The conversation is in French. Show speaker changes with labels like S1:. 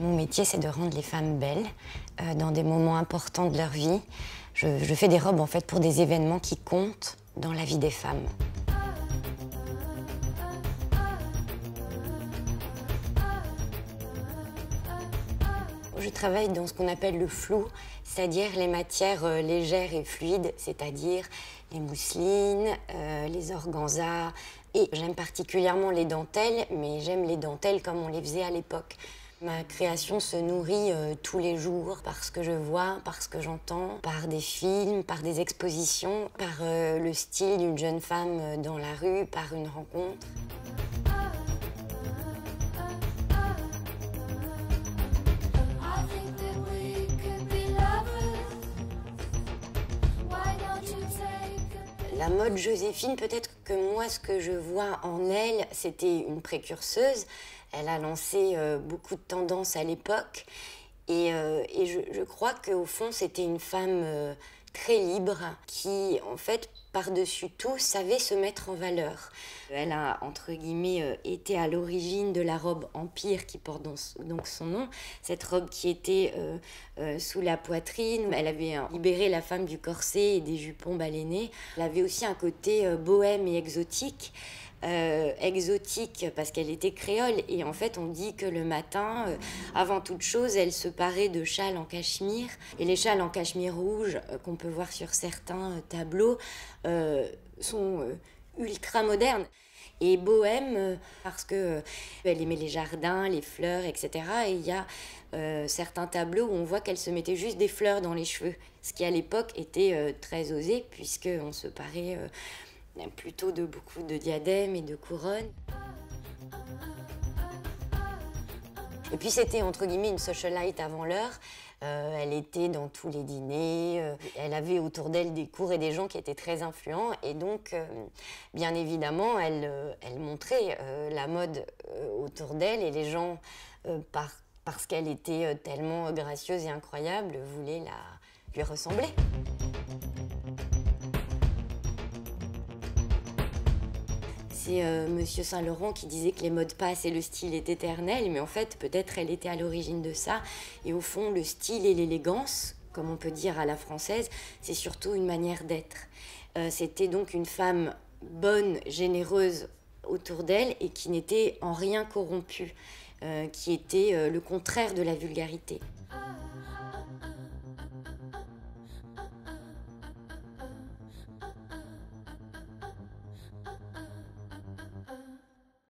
S1: Mon métier, c'est de rendre les femmes belles dans des moments importants de leur vie. Je fais des robes en fait pour des événements qui comptent dans la vie des femmes. Je travaille dans ce qu'on appelle le flou, c'est-à-dire les matières légères et fluides, c'est-à-dire les mousselines, les organzas. Et j'aime particulièrement les dentelles, mais j'aime les dentelles comme on les faisait à l'époque. Ma création se nourrit tous les jours par ce que je vois, par ce que j'entends, par des films, par des expositions, par le style d'une jeune femme dans la rue, par une rencontre. La mode Joséphine, peut-être que moi, ce que je vois en elle, c'était une précurseuse. Elle a lancé beaucoup de tendances à l'époque. Et je crois qu'au fond, c'était une femme très libre qui, en fait, par-dessus tout, savait se mettre en valeur. Elle a, entre guillemets, été à l'origine de la robe Empire qui porte donc son nom. Cette robe qui était sous la poitrine. Elle avait libéré la femme du corset et des jupons balénés. Elle avait aussi un côté bohème et exotique. Exotique parce qu'elle était créole et en fait on dit que le matin, avant toute chose, elle se parait de châles en cachemire et les châles en cachemire rouge qu'on peut voir sur certains tableaux sont ultra modernes. Et bohème parce que elle aimait les jardins, les fleurs, etc. Et il y a certains tableaux où on voit qu'elle se mettait juste des fleurs dans les cheveux, ce qui à l'époque était très osé puisqu'on se parait plutôt de beaucoup de diadèmes et de couronnes. Et puis c'était entre guillemets une socialite avant l'heure. Elle était dans tous les dîners. Elle avait autour d'elle des cours et des gens qui étaient très influents. Et donc, bien évidemment, elle montrait la mode autour d'elle. Et les gens, parce qu'elle était tellement gracieuse et incroyable, voulaient lui ressembler. C'est Monsieur Saint-Laurent qui disait que les modes passent et le style est éternel, mais en fait, peut-être elle était à l'origine de ça. Et au fond, le style et l'élégance, comme on peut dire à la française, c'est surtout une manière d'être. C'était donc une femme bonne, généreuse autour d'elle et qui n'était en rien corrompue, qui était le contraire de la vulgarité.